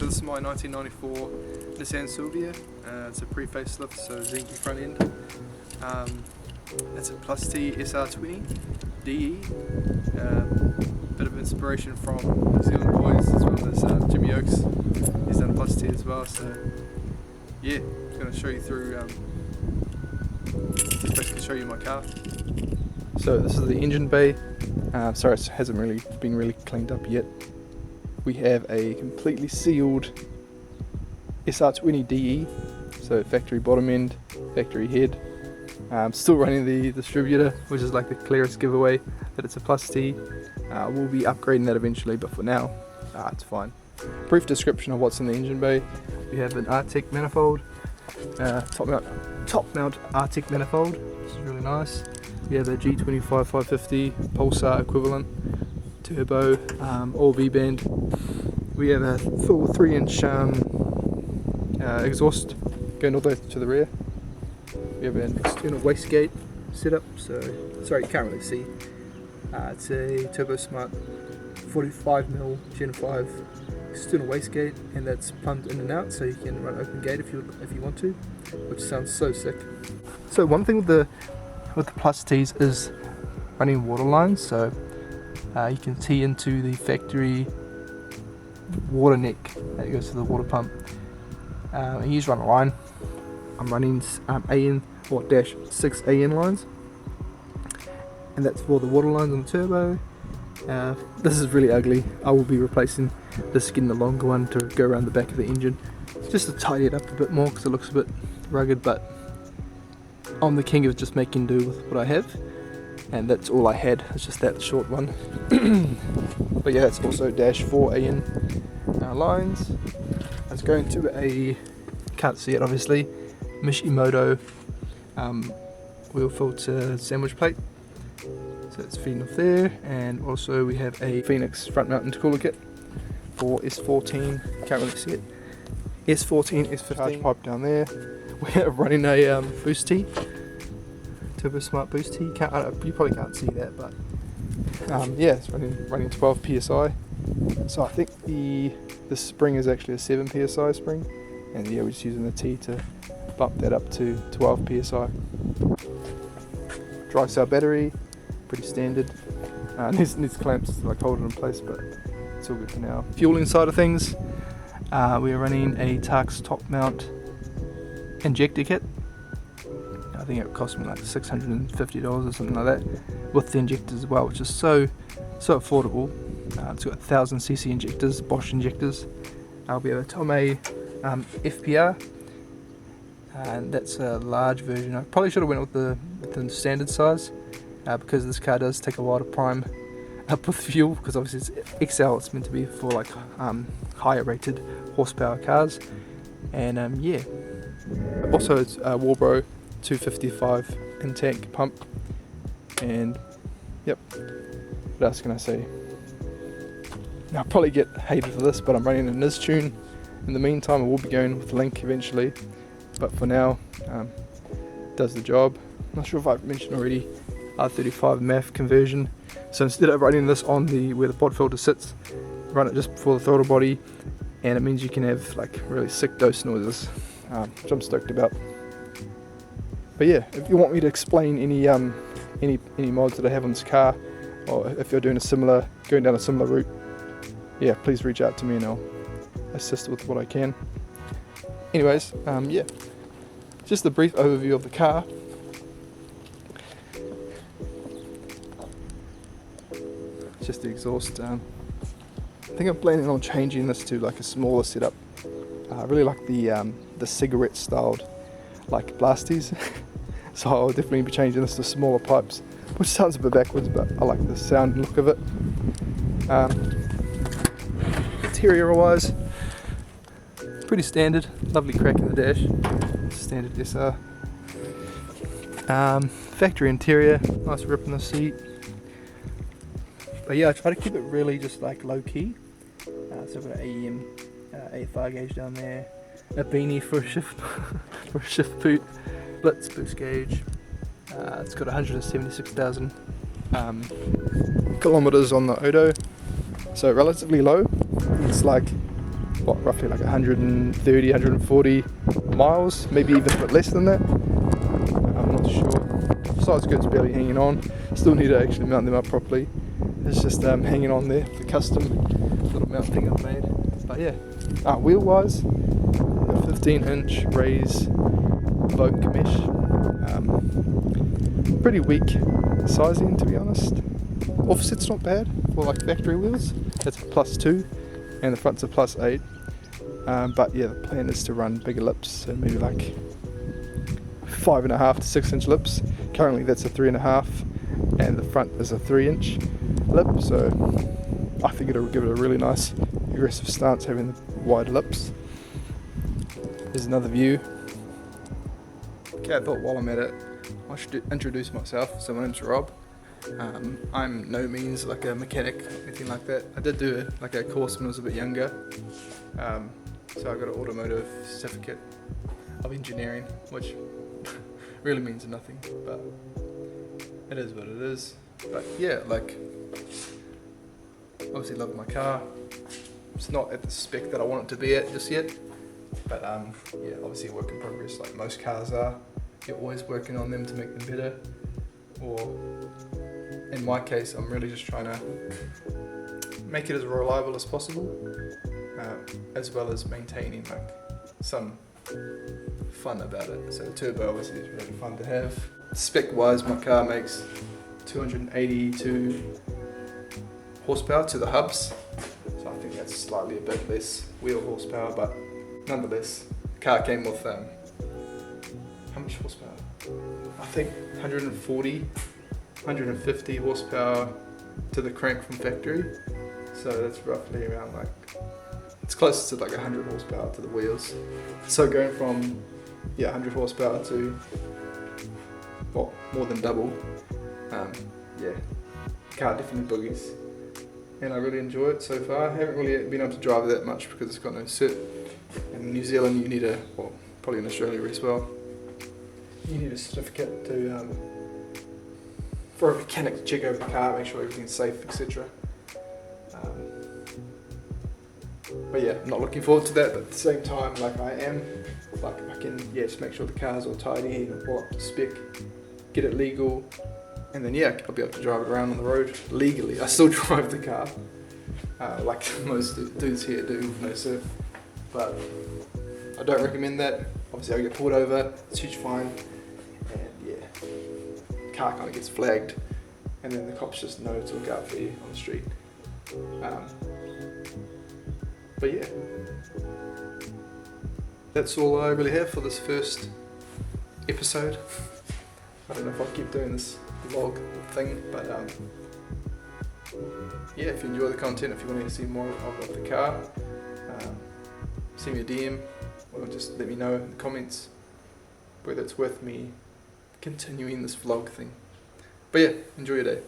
So this is my 1994 Nissan Silvia. It's a pre-facelift, so zinky front end. It's a Plus T SR20DE. Bit of inspiration from New Zealand boys as well as Jimmy Oakes. He's done Plus T as well. So yeah, I'm going to show you through. Just basically show you my car. So this is the engine bay. Sorry, it hasn't really been cleaned up yet. We have a completely sealed SR20DE, so factory bottom end, factory head. Still running the distributor, which is like the clearest giveaway that it's a Plus T. We'll be upgrading that eventually, but for now, it's fine. Brief description of what's in the engine bay. We have an Arctic manifold, top mount Arctic manifold. This is really nice. We have a G25 550 Pulsar equivalent turbo, all V-band. We have a full 3-inch exhaust going all the way to the rear. We have an external wastegate setup, so sorry, you can't really see. It's a Turbo Smart 45mm Gen 5 external wastegate, and that's plumbed in and out, so you can run open gate if you want to, which sounds so sick. So one thing with the Plus T's is running water lines, so you can tee into the factory water neck that goes to the water pump. And you just run a line. I'm running AN or dash 6 AN lines, and that's for the water lines on the turbo. This is really ugly. I will be replacing this, getting the longer one to go around the back of the engine, just to tidy it up a bit more because it looks a bit rugged, but I'm the king of just making do with what I have, and that's all I had. It's just that short one. But yeah, it's also dash 4 AN lines. It's going to a, can't see it obviously, Mishimoto wheel filter sandwich plate. So it's feeding off there, and also we have a Phoenix front mount intercooler kit for S14. Can't really see it. S14, S15 charge pipe down there. We're running a boost T, Turbo Smart boost T. You probably can't see that, but yeah, it's running 12 psi. So I think the spring is actually a 7 psi spring, and yeah, we're just using the T to bump that up to 12 psi. Dry cell battery, pretty standard. Needs clamps to like hold it in place, but it's all good for now. Fueling side of things, we are running a Tarx top mount injector kit. I think it cost me like $650 or something like that, with the injectors as well, which is so affordable. It's got 1000cc injectors, Bosch injectors. We have a Tomei FPR, and that's a large version. I probably should have went with the standard size, because this car does take a while to prime up with fuel, because obviously it's XL, it's meant to be for like higher rated horsepower cars. And yeah, also it's Walbro 255 in tank pump, and yep, what else can I say? I'll probably get hated for this, but I'm running a Niz tune. In the meantime, I will be going with Link eventually, but for now, does the job. I'm not sure if I've mentioned already, R35 MAF conversion. So instead of running this on where the pod filter sits, run it just before the throttle body, and it means you can have like really sick dose noises, which I'm stoked about. But yeah, if you want me to explain any mods that I have on this car, or if you're going down a similar route, yeah, please reach out to me and I'll assist with what I can. Anyways, yeah, just a brief overview of the car. It's just the exhaust. I think I'm planning on changing this to like a smaller setup. I really like the cigarette styled like blasties. So I'll definitely be changing this to smaller pipes, which sounds a bit backwards, but I like the sound and look of it. Interior wise, pretty standard, lovely crack in the dash, standard SR. Factory interior, nice rip in the seat. But yeah, I try to keep it really just like low key. So I've got an AEM AFR gauge down there, a beanie for a shift boot, Blitz boost gauge. It's got 176,000 kilometers on the odo, so relatively low. It's like what, roughly like 130, 140 miles, maybe even a bit less than that. I'm not sure. Side skirt's barely hanging on. Still need to actually mount them up properly. It's just hanging on there, the custom little mount thing I've made. But yeah, wheel wise, 15-inch raise Vogue mesh. Pretty weak sizing, to be honest. Offset's not bad for like factory wheels. That's a +2 and the front's a +8. But yeah, the plan is to run bigger lips, so maybe like 5.5 to 6-inch lips. Currently that's a 3.5 and the front is a 3-inch lip, so I think it'll give it a really nice aggressive stance having the wide lips. Here's another view. Okay, I thought while I'm at it I should introduce myself. So my name's Rob. I'm no means like a mechanic or anything like that. I did do like a course when I was a bit younger. So I got an automotive certificate of engineering, which really means nothing, but it is what it is. But yeah, like obviously love my car. It's not at the spec that I want it to be at just yet, but yeah, obviously a work in progress like most cars are. You're always working on them to make them better, or in my case I'm really just trying to make it as reliable as possible, as well as maintaining like some fun about it. So the turbo obviously is really fun to have. Spec wise, my car makes 282 horsepower to the hubs, so I think that's slightly a bit less wheel horsepower, but nonetheless the car came with how much horsepower? I think 140, 150 horsepower to the crank from factory, so that's roughly around like, it's close to like 100 horsepower to the wheels. So going from 100 horsepower to, well, more than double, yeah, the car definitely boogies, and I really enjoy it so far. I haven't really been able to drive it that much because it's got no cert. In New Zealand you need a, well, probably in Australia as well, you need a certificate to for a mechanic to check over the car, make sure everything's safe, etc. But yeah, I'm not looking forward to that, but at the same time, like I am, like I can, just make sure the car's all tidy and all up to spec, get it legal, and then I'll be able to drive it around on the road legally. I still drive the car, like most dudes here do with no cert, but I don't recommend that. Obviously I get pulled over, it's a huge fine, and car kind of gets flagged, and then the cops just know to look out for you on the street. But yeah, that's all I really have for this first episode. I don't know if I'll keep doing this vlog thing, but if you enjoy the content, if you want to see more of the car, send me a DM or just let me know in the comments whether it's worth me continuing this vlog thing. But yeah, enjoy your day.